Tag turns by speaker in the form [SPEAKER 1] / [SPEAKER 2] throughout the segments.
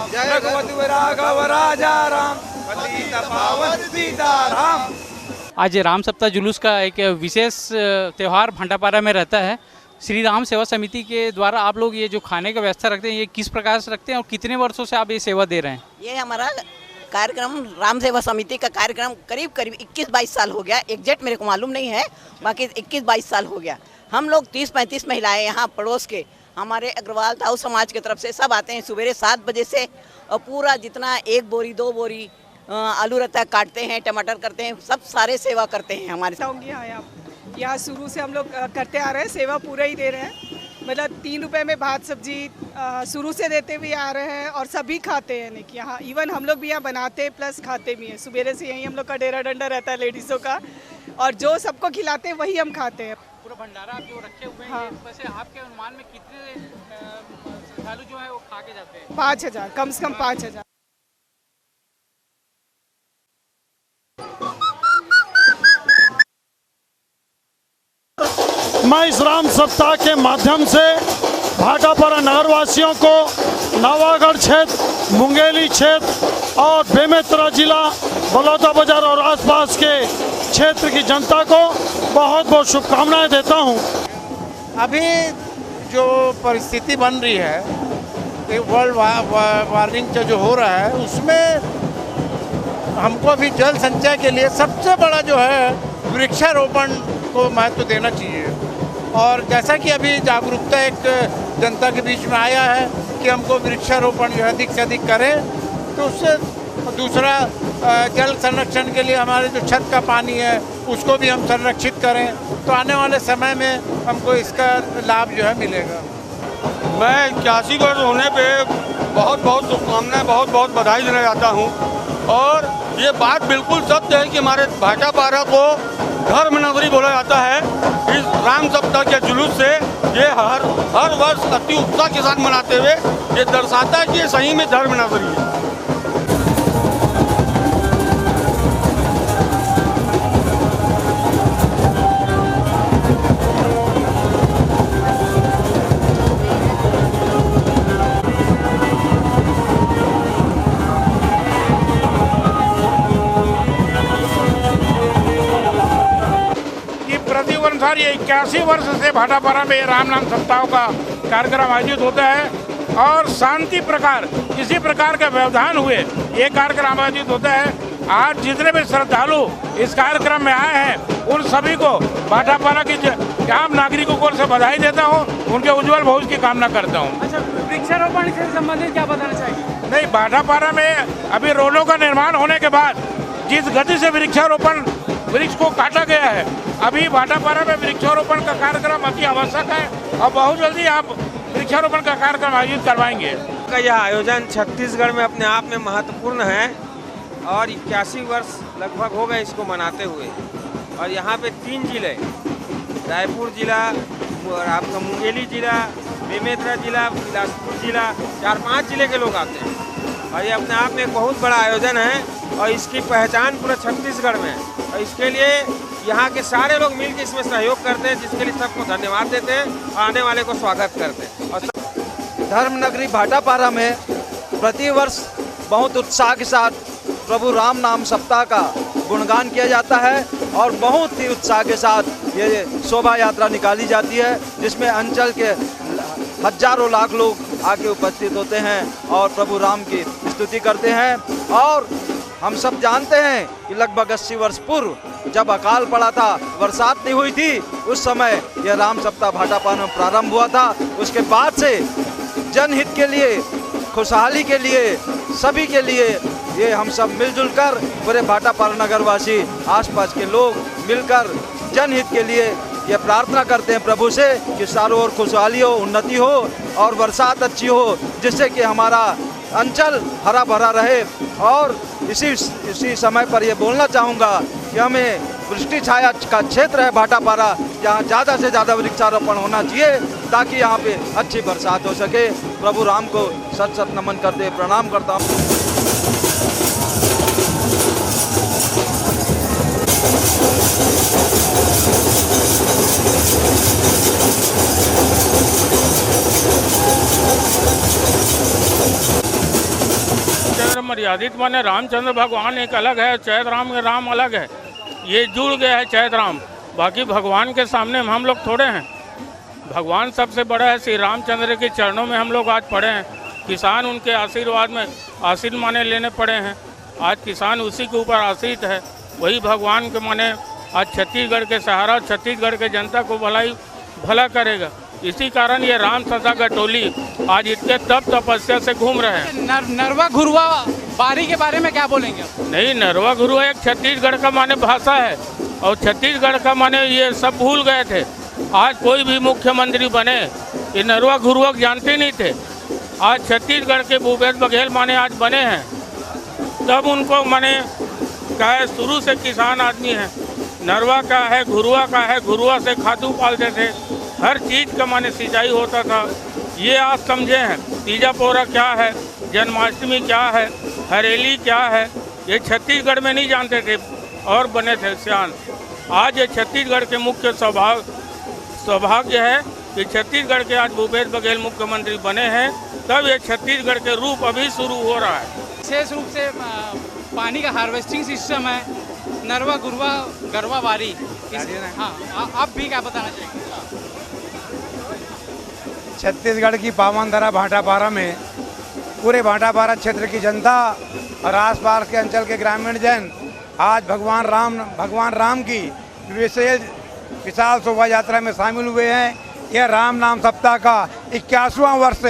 [SPEAKER 1] जय रघुपति राघव राजा राम, पतित पावन सीताराम।
[SPEAKER 2] आज राम सप्ताह जुलूस का एक विशेष त्यौहार भाटापारा में रहता है। श्री राम सेवा समिति के द्वारा आप लोग ये जो खाने का व्यवस्था रखते हैं, ये किस प्रकार से रखते हैं और कितने वर्षों से आप ये सेवा दे रहे हैं?
[SPEAKER 3] ये हमारा कार्यक्रम राम सेवा समिति का कार्यक्रम करीब 21-22 साल हो गया। एग्जैक्ट मेरे को मालूम नहीं है, बाकी 21-22 साल हो गया। हम लोग 30-35 महिलाएं यहाँ पड़ोस के हमारे अग्रवाल ताऊ समाज की तरफ से सब आते हैं सुबह 7 बजे से, और पूरा जितना 1 बोरी 2 बोरी आलू रहता है काटते हैं, टमाटर करते हैं, सब सारे सेवा करते हैं हमारे
[SPEAKER 4] साथ। यहाँ शुरू से हम लोग करते आ रहे हैं, सेवा पूरा ही दे रहे हैं। मतलब 3 रुपए में भात सब्जी शुरू से देते हुए आ रहे हैं और सभी खाते हैं। कि यहाँ इवन हम लोग भी यहाँ बनाते हैं प्लस खाते भी हैं। सुबह से यहीं हम लोग का डेरा डंडा रहता है लेडीज़ों का, और जो सबको खिलाते हैं वही हम खाते हैं।
[SPEAKER 2] पूरा भंडारा आप जो रखे हुए हैं,
[SPEAKER 4] हाँ।
[SPEAKER 2] वैसे आपके अनुमान में कितने श्रद्धालु जो है वो खा के जाते हैं?
[SPEAKER 4] 5000, कम से कम 5000।
[SPEAKER 5] मैं इस राम सप्ताह के माध्यम से भाटापारा नगरवासियों को नवागढ़ क्षेत्र, मुंगेली क्षेत्र और बेमेतरा जिला, बलौदा बाजार और आसपास के क्षेत्र की जनता को बहुत बहुत शुभकामनाएं देता हूं।
[SPEAKER 6] अभी जो परिस्थिति बन रही है, एक वर्ल्ड वार्मिंग जो हो रहा है, उसमें हमको भी जल संचय के लिए सबसे बड़ा जो है वृक्षारोपण को महत्व देना चाहिए। और जैसा कि अभी जागरूकता एक जनता के बीच में आया है कि हमको वृक्षारोपण जो है अधिक से अधिक करें, तो उससे दूसरा जल संरक्षण के लिए हमारे जो छत का पानी है उसको भी हम संरक्षित करें, तो आने वाले समय में हमको इसका लाभ जो है मिलेगा।
[SPEAKER 7] मैं 81 वर्ष होने पे बहुत बहुत शुभकामनाएं, बहुत बहुत बधाई देना चाहता हूँ। और ये बात बिल्कुल सत्य है कि हमारे भाटापारा को धर्म नगरी बोला जाता है। इस राम सप्ताह के जुलूस से ये हर वर्ष अति उत्साह के साथ मनाते हुए ये दर्शाता है कि ये सही में धर्म नगरी है।
[SPEAKER 6] प्रतिवर्ष ये 81 वर्ष से भाटापारा में राम सप्ताह का कार्यक्रम आयोजित होता है और शांति प्रकार किसी प्रकार का व्यवधान हुए ये कार्यक्रम आयोजित होता है। आज जितने भी श्रद्धालु इस कार्यक्रम में आए हैं उन सभी को भाटापारा की आम नागरिकों को से बधाई देता हूँ, उनके उज्जवल भविष्य की कामना करता हूँ।
[SPEAKER 2] अच्छा, वृक्षारोपण से संबंधित क्या बताना चाहिए?
[SPEAKER 6] नहीं, भाटापारा में अभी रोडों का निर्माण होने के बाद जिस गति से वृक्ष को काटा गया है, अभी भाटापारा में वृक्षारोपण का कार्यक्रम अति आवश्यक है और बहुत जल्दी आप वृक्षारोपण का कार्यक्रम आयोजित करवाएंगे।
[SPEAKER 8] यह आयोजन छत्तीसगढ़ में अपने आप में महत्वपूर्ण है और 81 वर्ष लगभग हो गए इसको मनाते हुए। और यहाँ पे 3 जिले, रायपुर जिला, आपका मुंगेली जिला, बेमेतरा जिला, बिलासपुर जिला, 4-5 जिले के लोग आते हैं और ये अपने आप में एक बहुत बड़ा आयोजन है और इसकी पहचान पूरा छत्तीसगढ़ में है। और इसके लिए यहाँ के सारे लोग मिलकर इसमें सहयोग करते हैं, जिसके लिए सबको धन्यवाद देते हैं और आने वाले को स्वागत करते हैं। और
[SPEAKER 9] धर्म नगरी भाटापारा में प्रतिवर्ष बहुत उत्साह के साथ प्रभु राम नाम सप्ताह का गुणगान किया जाता है और बहुत ही उत्साह के साथ ये शोभा यात्रा निकाली जाती है, जिसमें अंचल के हजारों लाख लोग आके उपस्थित होते हैं और प्रभु राम की स्तुति करते हैं। और हम सब जानते हैं कि लगभग 80 वर्ष पूर्व जब अकाल पड़ा था, बरसात नहीं हुई थी, उस समय यह राम सप्ताह भाटापारा में प्रारंभ हुआ था। उसके बाद से जनहित के लिए, खुशहाली के लिए, सभी के लिए ये हम सब मिलजुल कर पूरे भाटापारा नगरवासी, आसपास के लोग मिलकर जनहित के लिए ये प्रार्थना करते हैं प्रभु से कि चारों ओर खुशहाली हो, उन्नति हो और बरसात अच्छी हो, जिससे कि हमारा अंचल हरा भरा रहे। और इसी समय पर ये बोलना चाहूँगा कि हमें वृष्टि छाया का क्षेत्र है भाटापारा, जहाँ ज़्यादा से ज़्यादा वृक्षारोपण होना चाहिए ताकि यहाँ पे अच्छी बरसात हो सके। प्रभु राम को सत सत नमन करते प्रणाम करता हूँ।
[SPEAKER 10] आदित्य माने रामचंद्र भगवान एक अलग है, चैत राम के राम अलग है। ये जुड़ गया है चैत राम, बाकी भगवान के सामने हम लोग थोड़े हैं। भगवान सबसे बड़ा है। श्री रामचंद्र के चरणों में हम लोग आज पड़े हैं। किसान उनके आशीर्वाद में आश्रित माने लेने पड़े हैं। आज किसान उसी के ऊपर आश्रित है। वही भगवान के माने आज छत्तीसगढ़ के सहारा, छत्तीसगढ़ के जनता को भला करेगा। इसी कारण ये राम सदा का टोली आज इतने तपस्या से घूम रहे हैं।
[SPEAKER 2] नरवा घुरवा बारी के बारे में क्या बोलेंगे आप?
[SPEAKER 10] नहीं, नरवा घुरवा एक छत्तीसगढ़ का माने भाषा है और छत्तीसगढ़ का माने ये सब भूल गए थे। आज कोई भी मुख्यमंत्री बने ये नरवा घुरवा जानते नहीं थे। आज छत्तीसगढ़ के भूपेश बघेल माने आज बने हैं, तब उनको माने क्या है, शुरू से किसान आदमी है। नरवा का है, घुरवा का है, घुरवा से खादू पालते थे, हर चीज़ का माने सिंचाई होता था। ये आज समझे हैं तीजा पोरा क्या है, जन्माष्टमी क्या है, हरेली क्या है, ये छत्तीसगढ़ में नहीं जानते थे और बने थे सियान। आज ये छत्तीसगढ़ के मुख्य सौभाग्य है कि छत्तीसगढ़ के आज भूपेश बघेल मुख्यमंत्री बने हैं, तब ये छत्तीसगढ़ के रूप अभी शुरू हो रहा है।
[SPEAKER 2] विशेष रूप से पानी का हार्वेस्टिंग सिस्टम है, नरवा गुरवा गरवा बारी। हाँ, आप भी क्या बताना चाहेंगे?
[SPEAKER 6] छत्तीसगढ़ की पावन धरा भाटापारा में पूरे भाटापारा क्षेत्र की जनता और आसपास के अंचल के ग्रामीण जन आज भगवान राम की विशाल शोभा यात्रा में शामिल हुए हैं। यह राम नाम सप्ताह का 81वां वर्ष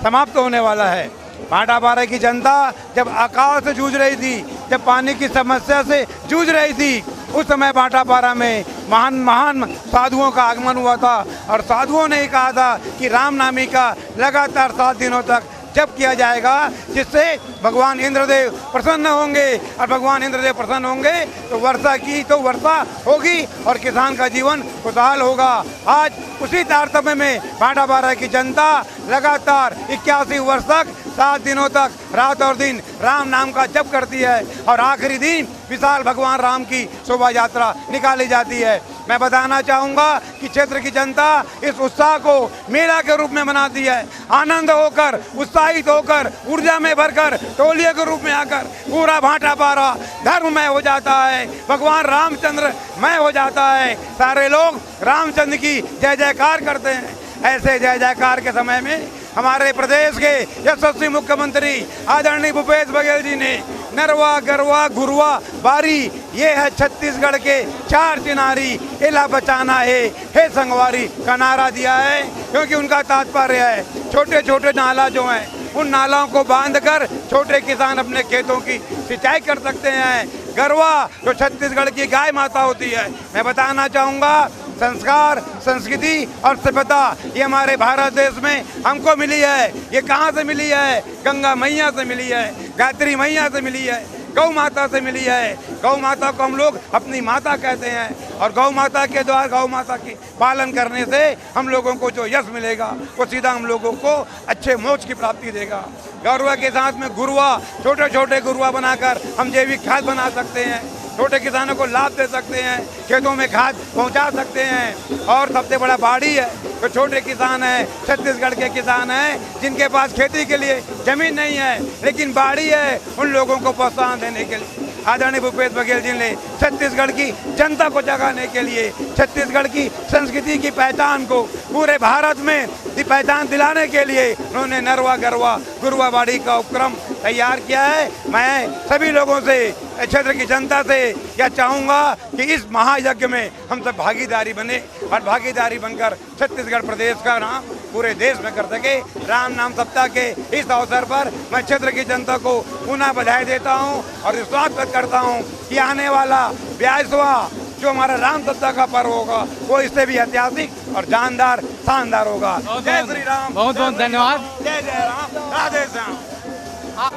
[SPEAKER 6] समाप्त होने वाला है। भाटापारा की जनता जब अकाल से जूझ रही थी, जब पानी की समस्या से जूझ रही थी, उस समय भाटापारा में महान साधुओं का आगमन हुआ था और साधुओं ने ही कहा था कि राम नामी का लगातार 7 दिनों तक जप किया जाएगा, जिससे भगवान इंद्रदेव प्रसन्न होंगे और भगवान इंद्रदेव प्रसन्न होंगे तो वर्षा होगी और किसान का जीवन खुशहाल होगा। आज उसी तारतम्य में भाटापारा की जनता लगातार 81 वर्ष तक 7 दिनों तक रात और दिन राम नाम का जप करती है और आखिरी दिन विशाल भगवान राम की शोभा यात्रा निकाली जाती है। मैं बताना चाहूँगा कि क्षेत्र की जनता इस उत्साह को मेला के रूप में मनाती है। आनंद होकर, उत्साहित होकर, ऊर्जा में भरकर, टोलियों के रूप में आकर पूरा भाटापारा धर्ममय हो जाता है, भगवान रामचंद्र मय हो जाता है। सारे लोग रामचंद्र की जय जयकार करते हैं। ऐसे जय जयकार के समय में हमारे प्रदेश के यशस्वी मुख्यमंत्री आदरणीय भूपेश बघेल जी ने नरवा गरवा घुरवा बारी, ये है छत्तीसगढ़ के 4 चिनारी, इला बचाना है, हे संगवारी का नारा दिया है। क्योंकि उनका तात्पर्य है छोटे छोटे नाला जो हैं उन नालों को बांधकर छोटे किसान अपने खेतों की सिंचाई कर सकते हैं। गरवा जो छत्तीसगढ़ की गाय माता होती है, मैं बताना चाहूँगा संस्कार, संस्कृति और सभ्यता ये हमारे भारत देश में हमको मिली है। ये कहाँ से मिली है? गंगा मैया से मिली है, गायत्री मैया से मिली है, गौ माता से मिली है। गौ माता को हम लोग अपनी माता कहते हैं और गौ माता के द्वारा गौ माता की पालन करने से हम लोगों को जो यश मिलेगा वो सीधा हम लोगों को अच्छे मोक्ष की प्राप्ति देगा। गौरवा के साथ में गुरुआ, छोटे छोटे गुरुआ बनाकर हम जैविक खाद बना सकते हैं, छोटे किसानों को लाभ दे सकते हैं, खेतों में खाद पहुंचा सकते हैं। और सबसे बड़ा बाड़ी है तो छोटे किसान हैं, छत्तीसगढ़ के किसान हैं जिनके पास खेती के लिए जमीन नहीं है लेकिन बाड़ी है, उन लोगों को प्रोत्साहन देने के लिए आदरणीय भूपेश बघेल जी ने छत्तीसगढ़ की जनता को जगाने के लिए छत्तीसगढ़ की संस्कृति की पहचान को पूरे भारत में पहचान दिलाने के लिए उन्होंने नरवा गरवा गुरुआ बाड़ी का उपक्रम तैयार किया है। मैं सभी लोगों से, क्षेत्र की जनता से यह चाहूँगा कि इस महायज्ञ में हम सब भागीदारी बने और भागीदारी बनकर छत्तीसगढ़ प्रदेश का नाम पूरे देश में कर सके। राम नाम सप्ताह के इस अवसर पर मैं क्षेत्र की जनता को पुनः बधाई देता हूँ और विश्वास व्यक्त करता हूँ कि आने वाला 22वां जो हमारा राम सप्ताह का पर्व होगा वो इससे भी ऐतिहासिक और जानदार शानदार होगा। जय श्री राम।
[SPEAKER 2] बहुत बहुत धन्यवाद।
[SPEAKER 6] जय जय राम, राधे श्याम।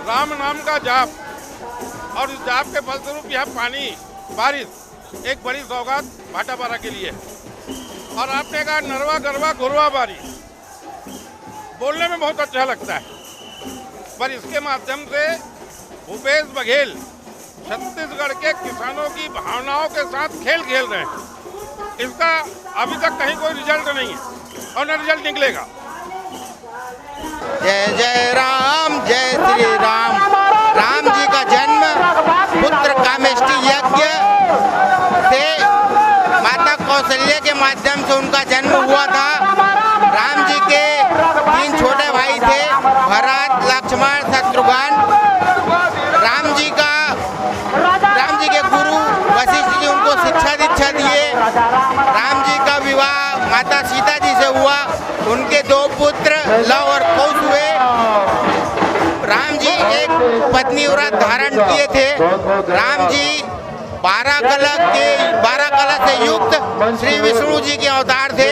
[SPEAKER 7] राम नाम का जाप और उस जाप के फलस्वरूप यह पानी बारिश एक बड़ी सौगात भाटापारा के लिए। और आपने कहा नरवा गरवा घुरवा बारी, बोलने में बहुत अच्छा लगता है, पर इसके माध्यम से भूपेश बघेल छत्तीसगढ़ के किसानों की भावनाओं के साथ खेल खेल रहे हैं। इसका अभी तक कहीं कोई रिजल्ट नहीं है और न रिजल्ट निकलेगा।
[SPEAKER 6] जय जय राम, जय श्री राम। राम जी का माता सीता जी से हुआ। उनके 2 पुत्र लव और कुश हुए। राम जी एक पत्नी व्रत धारण किए थे। राम जी 12 कलश से युक्त श्री विष्णु जी के अवतार थे।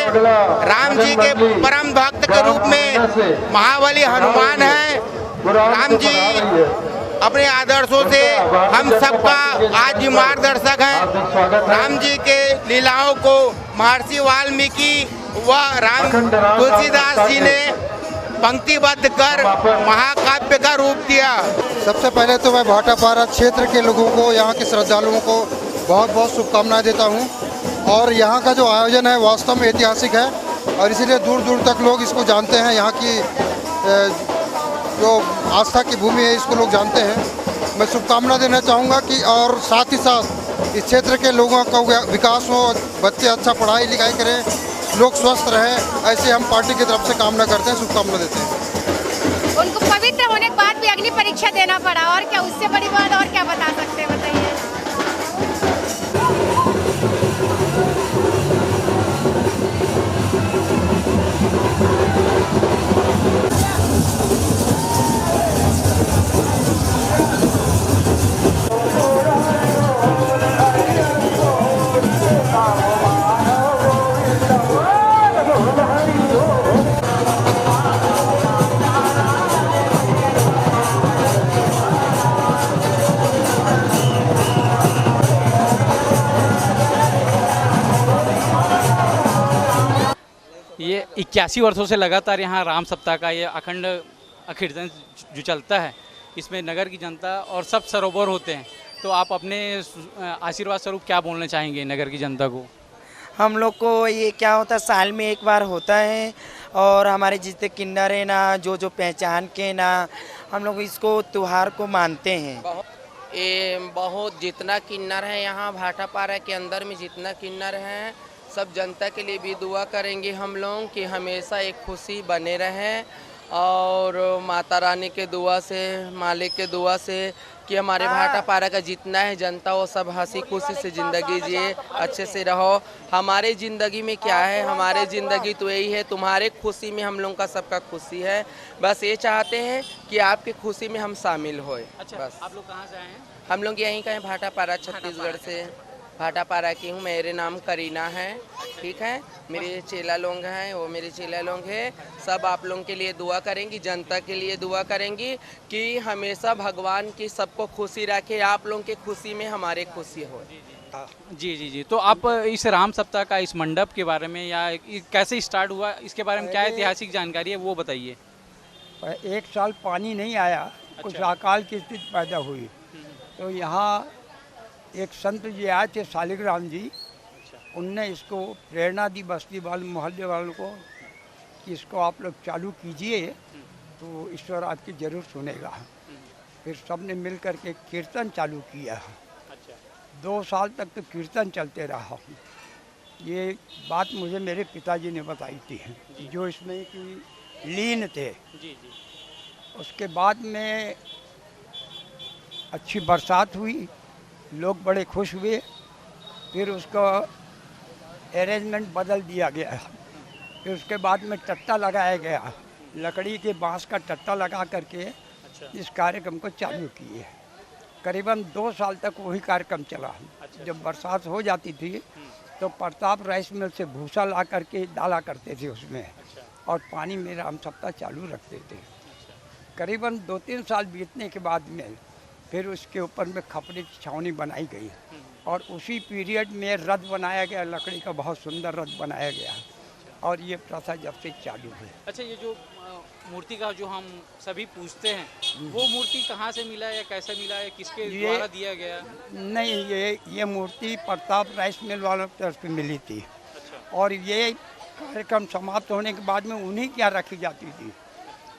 [SPEAKER 6] राम जी के परम भक्त के रूप में महाबली हनुमान हैं। राम जी अपने आदर्शों से हम सबका आज भी मार्गदर्शक हैं। राम जी के लीलाओं को महर्षि वाल्मीकि व राम तुलसीदास जी ने पंक्तिबद्ध कर महाकाव्य का रूप दिया।
[SPEAKER 11] सबसे पहले तो मैं भाटापारा क्षेत्र के लोगों को, यहाँ के श्रद्धालुओं को बहुत बहुत शुभकामनाएं देता हूँ। और यहाँ का जो आयोजन है वास्तव में ऐतिहासिक है और इसीलिए दूर दूर तक लोग इसको जानते हैं। यहाँ की जो आस्था की भूमि है इसको लोग जानते हैं। मैं शुभकामना देना चाहूँगा कि और साथ ही साथ इस क्षेत्र के लोगों का विकास हो, बच्चे अच्छा पढ़ाई लिखाई करें, लोग स्वस्थ रहें, ऐसे हम पार्टी की तरफ से कामना करते हैं, शुभकामना देते हैं।
[SPEAKER 12] उनको पवित्र होने के बाद भी अग्नि परीक्षा देना पड़ा, और क्या उससे बड़ी बात और क्या बता सकते हैं, बताइए।
[SPEAKER 2] ये 81 वर्षों से लगातार यहाँ राम सप्ताह का ये अखंड कीर्तन जो चलता है, इसमें नगर की जनता और सब सरोवर होते हैं। तो आप अपने आशीर्वाद स्वरूप क्या बोलना चाहेंगे नगर की जनता को?
[SPEAKER 13] हम लोग को ये क्या होता है, साल में एक बार होता है और हमारे जितने किन्नर हैं ना, जो पहचान के ना, हम लोग इसको त्योहार को मानते हैं।
[SPEAKER 14] ये बहुत जितना किन्नर है यहाँ भाटापारा के अंदर में, जितना किन्नर हैं सब जनता के लिए भी दुआ करेंगे हम लोग कि हमेशा एक खुशी बने रहें। और माता रानी के दुआ से, मालिक के दुआ से कि हमारे भाटापारा का जितना है जनता वो सब हंसी खुशी से ज़िंदगी जिए, अच्छे से रहो। हमारे ज़िंदगी में क्या है, हमारे ज़िंदगी तो यही है, तुम्हारे खुशी में हम लोगों का सबका खुशी है। बस ये चाहते हैं कि आपकी खुशी में हम शामिल होए।
[SPEAKER 2] अच्छा,
[SPEAKER 14] बस।
[SPEAKER 2] आप लोग कहाँ से आए हैं?
[SPEAKER 14] हम लोग यहीं का है, भाटापारा छत्तीसगढ़ से। भाटापारा की हूँ, मेरे नाम करीना है, ठीक है। मेरे चेला लोग हैं, वो मेरे चेला लोग हैं। सब आप लोगों के लिए दुआ करेंगी, जनता के लिए दुआ करेंगी कि हमेशा भगवान की सबको खुशी रखे, आप लोगों की खुशी में हमारे खुशी हो।
[SPEAKER 2] जी जी जी। तो आप इस राम सप्ताह का इस मंडप के बारे में या कैसे स्टार्ट हुआ, इसके बारे में क्या ऐतिहासिक जानकारी है वो बताइए।
[SPEAKER 15] एक साल पानी नहीं आया, कुछ अकाल की स्थिति पैदा हुई, तो यहाँ एक संत जी आए थे शालिग्राम जी, उनने इसको प्रेरणा दी बस्ती वाले मोहल्ले वालों को कि इसको आप लोग चालू कीजिए तो ईश्वर आपकी ज़रूर सुनेगा। फिर सब ने मिल कर के कीर्तन चालू किया। 2 साल तक तो कीर्तन चलते रहा। ये बात मुझे मेरे पिताजी ने बताई थी, जो इसमें कि लीन थे। उसके बाद में अच्छी बरसात हुई, लोग बड़े खुश हुए। फिर उसका अरेंजमेंट बदल दिया गया। फिर उसके बाद में टट्टा लगाया गया, लकड़ी के बांस का टट्टा लगा करके इस कार्यक्रम को चालू किए। करीबन 2 साल तक वही कार्यक्रम चला। जब बरसात हो जाती थी तो प्रताप राइस मिल से भूसा ला करके डाला करते थे उसमें, और पानी में राम सप्ताह चालू रखते थे। करीबन 2-3 साल बीतने के बाद में फिर उसके ऊपर में खपड़े की छावनी बनाई गई, और उसी पीरियड में रथ बनाया गया, लकड़ी का बहुत सुंदर रथ बनाया गया, और ये प्रथा जब से चालू है।
[SPEAKER 2] अच्छा, ये जो मूर्ति का जो हम सभी पूछते हैं, वो मूर्ति कहाँ से मिला या कैसे मिला है, किसके द्वारा दिया गया?
[SPEAKER 15] नहीं, ये मूर्ति प्रताप राइस मिल वालों की तरफ से मिली थी। और ये कार्यक्रम समाप्त होने के बाद में उन्हीं क्या रखी जाती थी,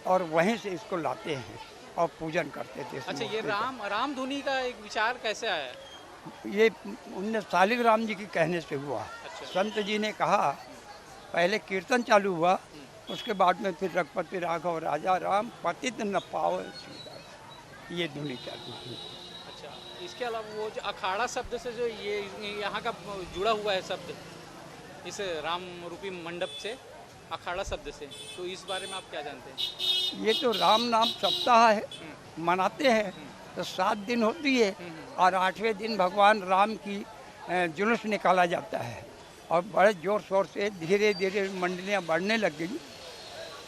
[SPEAKER 15] और वहीं से इसको लाते हैं और पूजन करते थे।
[SPEAKER 2] अच्छा, ये राम धुनी का एक विचार कैसे आया?
[SPEAKER 15] ये उनने शालिग्राम जी के कहने से हुआ। संत जी ने कहा, पहले कीर्तन चालू हुआ, उसके बाद में फिर रघुपति राघव राजा राम पतित न पावे, ये धुनी चालू हुई।
[SPEAKER 2] अच्छा, इसके अलावा वो जो अखाड़ा शब्द से जो ये यहाँ का जुड़ा हुआ है शब्द, इस राम रूपी मंडप से, अखाड़ा शब्द से, तो इस बारे में आप क्या जानते हैं?
[SPEAKER 15] ये तो राम नाम सप्ताह है, मनाते हैं तो 7 दिन होती है और 8वें दिन भगवान राम की जुलूस निकाला जाता है और बड़े ज़ोर शोर से धीरे धीरे मंडलियाँ बढ़ने लग गई।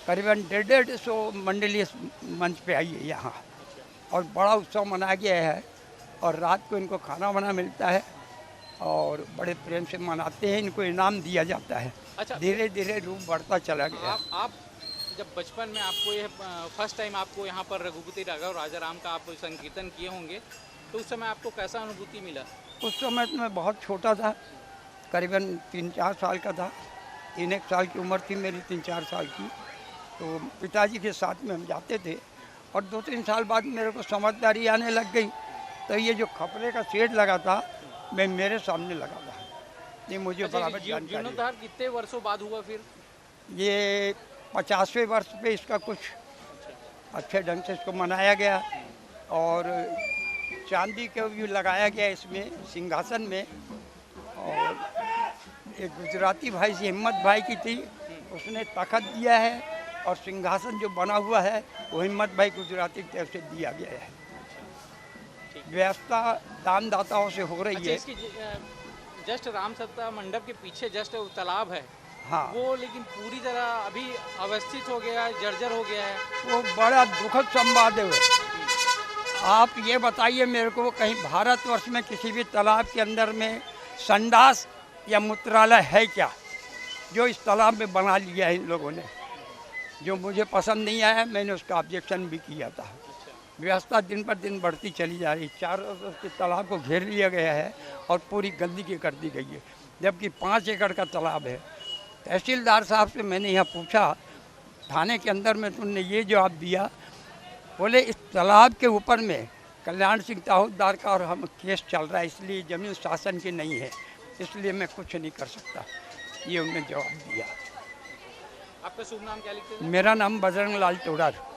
[SPEAKER 15] करीबन 150 मंडली इस मंच पे आई है यहाँ और बड़ा उत्सव मनाया गया है और रात को इनको खाना वाना मिलता है और बड़े प्रेम से मनाते हैं। इनको इनाम दिया जाता है।
[SPEAKER 2] अच्छा,
[SPEAKER 15] धीरे धीरे रूप बढ़ता चला गया।
[SPEAKER 2] आप जब बचपन में आपको ये फर्स्ट टाइम आपको यहाँ पर रघुपति राघव राजा राम का आप संकीर्तन किए होंगे, तो उस समय आपको कैसा अनुभूति मिला?
[SPEAKER 15] उस समय तो मैं बहुत छोटा था, करीबन 3-4 साल का था। 1 साल की उम्र थी मेरी, 3-4 साल की। तो पिताजी के साथ में हम जाते थे और 2-3 साल बाद मेरे को समझदारी आने लग गई। तो ये जो खपरे का शेड लगा था, मैं मेरे सामने लगा था। ये मुझे बराबर जानकारी।
[SPEAKER 2] जीर्णोद्धार कितने वर्षों बाद हुआ फिर?
[SPEAKER 15] ये 50वें वर्ष पे इसका कुछ अच्छे ढंग से इसको मनाया गया और चांदी का भी लगाया गया इसमें सिंहासन में। और एक गुजराती भाई से हिम्मत भाई की थी, उसने तखत दिया है और सिंहासन जो बना हुआ है वो हिम्मत भाई गुजराती की तरफ से दिया गया है। व्यवस्था दानदाताओं से हो रही है।
[SPEAKER 2] जस्ट राम सप्ताह मंडप के पीछे जस्ट तालाब है,
[SPEAKER 15] हाँ,
[SPEAKER 2] वो लेकिन पूरी तरह अभी अवस्थित हो गया है, जर्जर हो गया है।
[SPEAKER 15] वो बड़ा दुखद संवाद है। आप ये बताइए मेरे को, कहीं भारतवर्ष में किसी भी तालाब के अंदर में संडास या मूत्रालय है क्या, जो इस तालाब में बना लिया है इन लोगों ने? जो मुझे पसंद नहीं आया, मैंने उसका ऑब्जेक्शन भी किया था। व्यवस्था दिन पर दिन बढ़ती चली जा रही। चारों तरफ के तालाब को घेर लिया गया है और पूरी गंदगी कर दी गई है, जबकि 5 एकड़ का तालाब है। तहसीलदार साहब से मैंने यहाँ पूछा, थाने के अंदर में तुमने ये जवाब दिया, बोले इस तालाब के ऊपर में कल्याण सिंह ताहूदार का और हम केस चल रहा है, इसलिए ज़मीन शासन की नहीं है, इसलिए मैं कुछ नहीं कर सकता। ये उन्होंने जवाब दिया।
[SPEAKER 2] आपका शुभ नाम क्या लिखते हैं?
[SPEAKER 15] मेरा नाम बजरंग लाल टोडार।